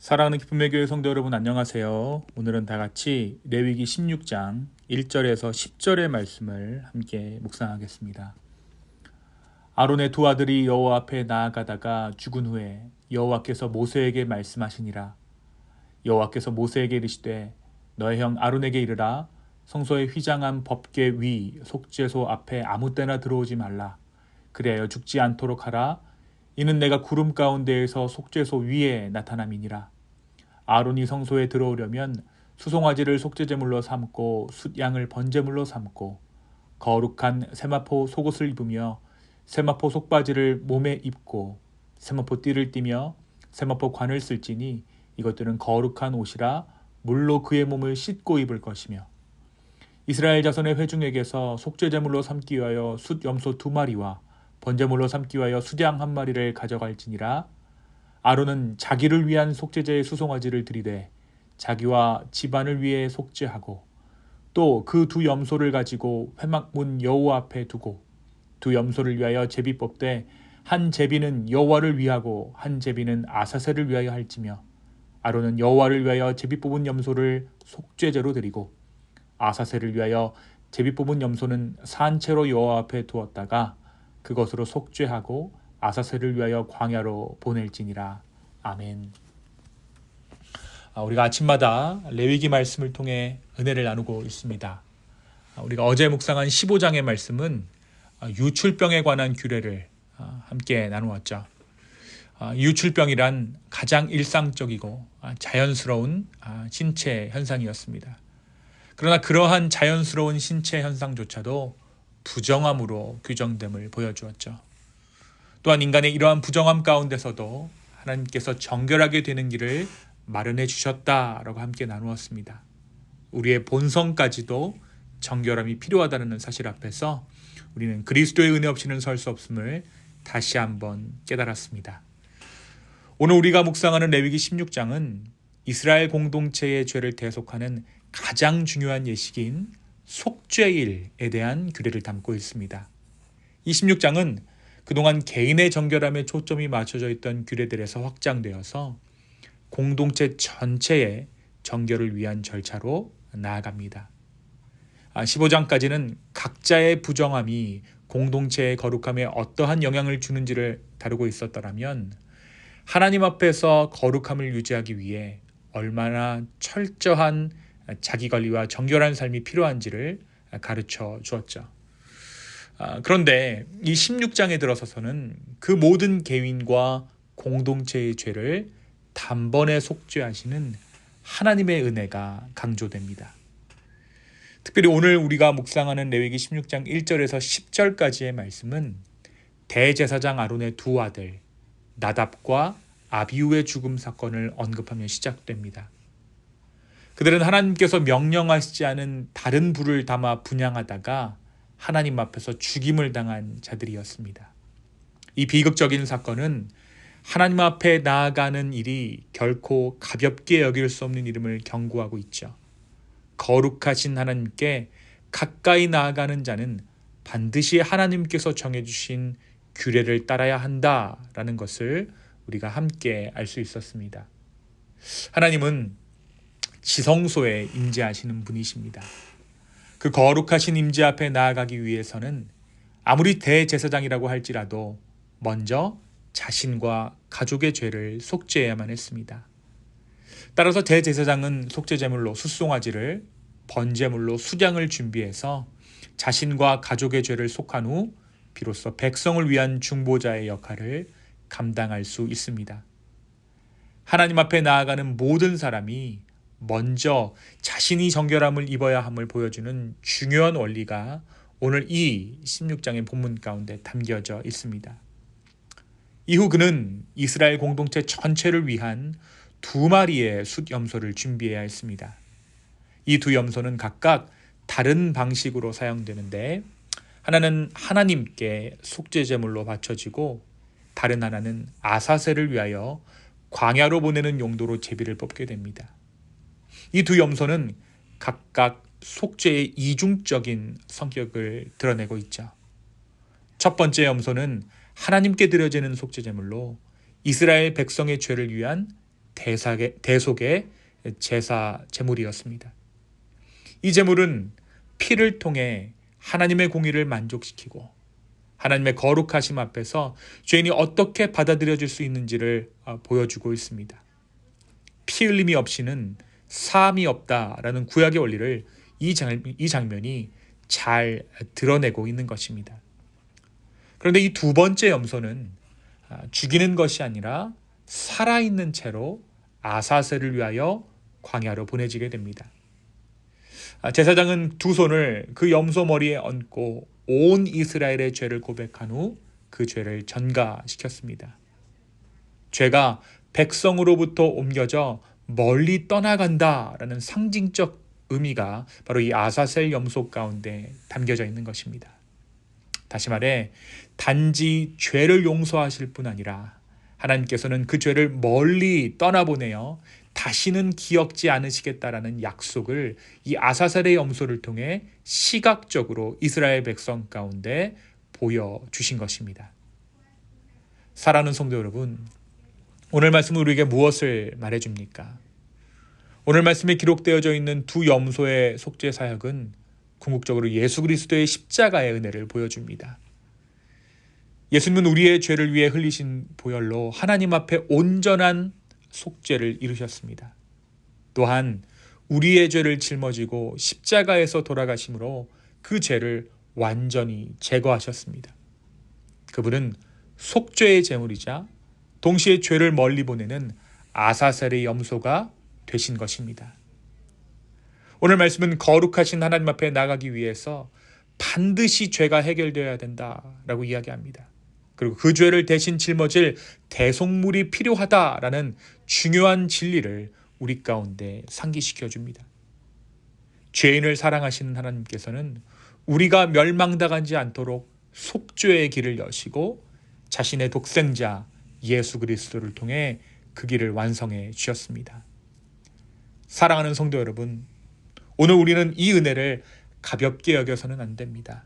사랑하는 기쁨의 교회 성도 여러분 안녕하세요. 오늘은 다 같이 레위기 16장 1절에서 10절의 말씀을 함께 묵상하겠습니다. 아론의 두 아들이 여호와 앞에 나아가다가 죽은 후에 여호와께서 모세에게 말씀하시니라. 여호와께서 모세에게 이르시되 너의 형 아론에게 이르라. 성소의 휘장한 법궤 위 속죄소 앞에 아무 때나 들어오지 말라. 그리하여 죽지 않도록 하라. 이는 내가 구름 가운데에서 속죄소 위에 나타남이니라. 아론이 성소에 들어오려면 수송아지를 속죄제물로 삼고 숫양을 번제물로 삼고 거룩한 세마포 속옷을 입으며 세마포 속바지를 몸에 입고 세마포 띠를 띠며 세마포 관을 쓸지니 이것들은 거룩한 옷이라. 물로 그의 몸을 씻고 입을 것이며 이스라엘 자손의 회중에게서 속죄제물로 삼기 위하여 숫 염소 2마리와 번제물로 삼기 위하여 숫양 1마리를 가져갈지니라. 아론은 자기를 위한 속죄제의 수송아지를 들이되 자기와 집안을 위해 속죄하고 또 그 두 염소를 가지고 회막문 여호와 앞에 두고 두 염소를 위하여 제비 뽑되 한 제비는 여호와를 위하고 한 제비는 아사셀을 위하여 할지며 아론은 여호와를 위하여 제비 뽑은 염소를 속죄제로 드리고 아사셀을 위하여 제비 뽑은 염소는 산채로 여호와 앞에 두었다가 그것으로 속죄하고 아사셀을 위하여 광야로 보낼지니라. 아멘. 우리가 아침마다 레위기 말씀을 통해 은혜를 나누고 있습니다. 우리가 어제 묵상한 15장의 말씀은 유출병에 관한 규례를 함께 나누었죠. 유출병이란 가장 일상적이고 자연스러운 신체 현상이었습니다. 그러나 그러한 자연스러운 신체 현상조차도 부정함으로 규정됨을 보여주었죠. 또한 인간의 이러한 부정함 가운데서도 하나님께서 정결하게 되는 길을 마련해 주셨다라고 함께 나누었습니다. 우리의 본성까지도 정결함이 필요하다는 사실 앞에서 우리는 그리스도의 은혜 없이는 설 수 없음을 다시 한번 깨달았습니다. 오늘 우리가 묵상하는 레위기 16장은 이스라엘 공동체의 죄를 대속하는 가장 중요한 예식인 속죄일에 대한 규례를 담고 있습니다. 이 16장은 그동안 개인의 정결함에 초점이 맞춰져 있던 규례들에서 확장되어서 공동체 전체의 정결을 위한 절차로 나아갑니다. 15장까지는 각자의 부정함이 공동체의 거룩함에 어떠한 영향을 주는지를 다루고 있었더라면 하나님 앞에서 거룩함을 유지하기 위해 얼마나 철저한 자기관리와 정결한 삶이 필요한지를 가르쳐 주었죠. 그런데 이 16장에 들어서서는 그 모든 개인과 공동체의 죄를 단번에 속죄하시는 하나님의 은혜가 강조됩니다. 특별히 오늘 우리가 묵상하는 레위기 16장 1절에서 10절까지의 말씀은 대제사장 아론의 두 아들 나답과 아비후의 죽음 사건을 언급하며 시작됩니다. 그들은 하나님께서 명령하시지 않은 다른 불을 담아 분향하다가 하나님 앞에서 죽임을 당한 자들이었습니다. 이 비극적인 사건은 하나님 앞에 나아가는 일이 결코 가볍게 여길 수 없는 일임을 경고하고 있죠. 거룩하신 하나님께 가까이 나아가는 자는 반드시 하나님께서 정해주신 규례를 따라야 한다라는 것을 우리가 함께 알 수 있었습니다. 하나님은 지성소에 임재하시는 분이십니다. 그 거룩하신 임재 앞에 나아가기 위해서는 아무리 대제사장이라고 할지라도 먼저 자신과 가족의 죄를 속죄해야만 했습니다. 따라서 대제사장은 속죄제물로 숫송아지를, 번제물로 숫양을 준비해서 자신과 가족의 죄를 속한 후 비로소 백성을 위한 중보자의 역할을 감당할 수 있습니다. 하나님 앞에 나아가는 모든 사람이 먼저 자신이 정결함을 입어야 함을 보여주는 중요한 원리가 오늘 이 16장의 본문 가운데 담겨져 있습니다. 이후 그는 이스라엘 공동체 전체를 위한 2마리의 숫 염소를 준비해야 했습니다. 이 두 염소는 각각 다른 방식으로 사용되는데 하나는 하나님께 속죄제물로 바쳐지고 다른 하나는 아사셀을 위하여 광야로 보내는 용도로 제비를 뽑게 됩니다. 이 두 염소는 각각 속죄의 이중적인 성격을 드러내고 있죠. 첫 번째 염소는 하나님께 드려지는 속죄제물로 이스라엘 백성의 죄를 위한 대속의 제사 제물이었습니다. 이 제물은 피를 통해 하나님의 공의를 만족시키고 하나님의 거룩하심 앞에서 죄인이 어떻게 받아들여질 수 있는지를 보여주고 있습니다. 피 흘림이 없이는 사함이 없다라는 구약의 원리를 이 장면이 잘 드러내고 있는 것입니다. 그런데 이 두 번째 염소는 죽이는 것이 아니라 살아있는 채로 아사셀을 위하여 광야로 보내지게 됩니다. 제사장은 두 손을 그 염소 머리에 얹고 온 이스라엘의 죄를 고백한 후 그 죄를 전가시켰습니다. 죄가 백성으로부터 옮겨져 멀리 떠나간다라는 상징적 의미가 바로 이 아사셀 염소 가운데 담겨져 있는 것입니다. 다시 말해 단지 죄를 용서하실 뿐 아니라 하나님께서는 그 죄를 멀리 떠나보내어 다시는 기억지 않으시겠다라는 약속을 이 아사셀의 염소를 통해 시각적으로 이스라엘 백성 가운데 보여주신 것입니다. 사랑하는 성도 여러분, 오늘 말씀은 우리에게 무엇을 말해줍니까? 오늘 말씀에 기록되어져 있는 두 염소의 속죄 사역은 궁극적으로 예수 그리스도의 십자가의 은혜를 보여줍니다. 예수님은 우리의 죄를 위해 흘리신 보혈로 하나님 앞에 온전한 속죄를 이루셨습니다. 또한 우리의 죄를 짊어지고 십자가에서 돌아가심으로 그 죄를 완전히 제거하셨습니다. 그분은 속죄의 제물이자 동시에 죄를 멀리 보내는 아사셀의 염소가 되신 것입니다. 오늘 말씀은 거룩하신 하나님 앞에 나가기 위해서 반드시 죄가 해결되어야 된다라고 이야기합니다. 그리고 그 죄를 대신 짊어질 대속물이 필요하다라는 중요한 진리를 우리 가운데 상기시켜 줍니다. 죄인을 사랑하시는 하나님께서는 우리가 멸망당하지 않도록 속죄의 길을 여시고 자신의 독생자 예수 그리스도를 통해 그 길을 완성해 주셨습니다. 사랑하는 성도 여러분, 오늘 우리는 이 은혜를 가볍게 여겨서는 안 됩니다.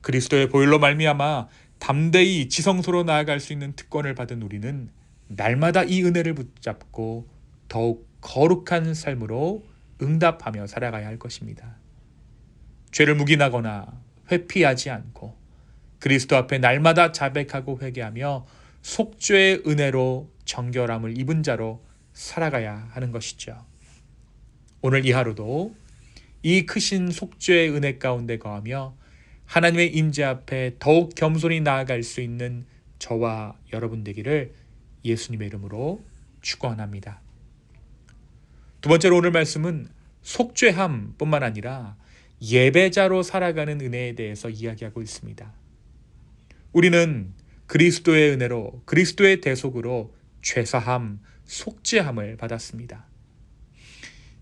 그리스도의 보혈로 말미암아 담대히 지성소로 나아갈 수 있는 특권을 받은 우리는 날마다 이 은혜를 붙잡고 더욱 거룩한 삶으로 응답하며 살아가야 할 것입니다. 죄를 묵인하거나 회피하지 않고 그리스도 앞에 날마다 자백하고 회개하며 속죄의 은혜로 정결함을 입은 자로 살아가야 하는 것이죠. 오늘 이 하루도 이 크신 속죄의 은혜 가운데 거하며 하나님의 임재 앞에 더욱 겸손히 나아갈 수 있는 저와 여러분 되기를 예수님의 이름으로 축원합니다. 두 번째로 오늘 말씀은 속죄함뿐만 아니라 예배자로 살아가는 은혜에 대해서 이야기하고 있습니다. 우리는 그리스도의 은혜로 그리스도의 대속으로 죄사함, 속죄함을 받았습니다.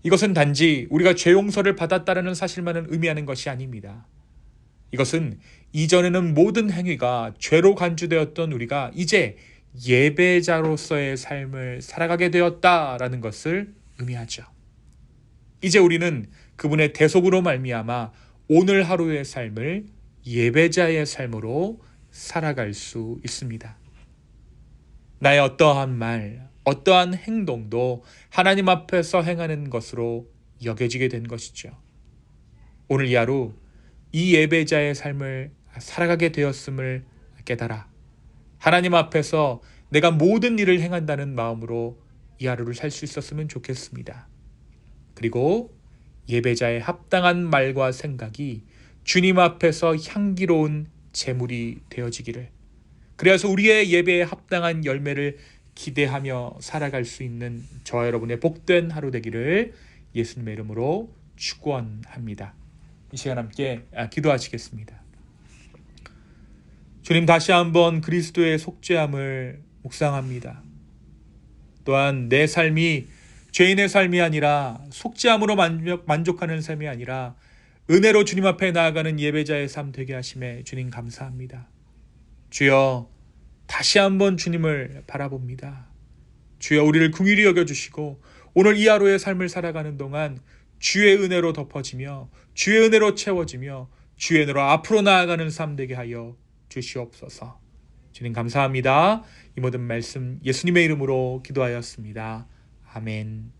이것은 단지 우리가 죄 용서를 받았다는 사실만을 의미하는 것이 아닙니다. 이것은 이전에는 모든 행위가 죄로 간주되었던 우리가 이제 예배자로서의 삶을 살아가게 되었다라는 것을 의미하죠. 이제 우리는 그분의 대속으로 말미암아 오늘 하루의 삶을 예배자의 삶으로 살아갈 수 있습니다. 나의 어떠한 말, 어떠한 행동도 하나님 앞에서 행하는 것으로 여겨지게 된 것이죠. 오늘 이 하루 이 예배자의 삶을 살아가게 되었음을 깨달아 하나님 앞에서 내가 모든 일을 행한다는 마음으로 이 하루를 살 수 있었으면 좋겠습니다. 그리고 예배자의 합당한 말과 생각이 주님 앞에서 향기로운 제물이 되어지기를, 그래서 우리의 예배에 합당한 열매를 기대하며 살아갈 수 있는 저와 여러분의 복된 하루 되기를 예수님의 이름으로 축원합니다. 이 시간 함께 기도하시겠습니다. 주님, 다시 한번 그리스도의 속죄함을 묵상합니다. 또한 내 삶이 죄인의 삶이 아니라 속죄함으로 만족하는 삶이 아니라 은혜로 주님 앞에 나아가는 예배자의 삶 되게 하심에 주님 감사합니다. 주여, 다시 한번 주님을 바라봅니다. 주여, 우리를 긍휼히 여겨주시고 오늘 이 하루의 삶을 살아가는 동안 주의 은혜로 덮어지며 주의 은혜로 채워지며 주의 은혜로 앞으로 나아가는 삶 되게 하여 주시옵소서. 주님 감사합니다. 이 모든 말씀 예수님의 이름으로 기도하였습니다. 아멘.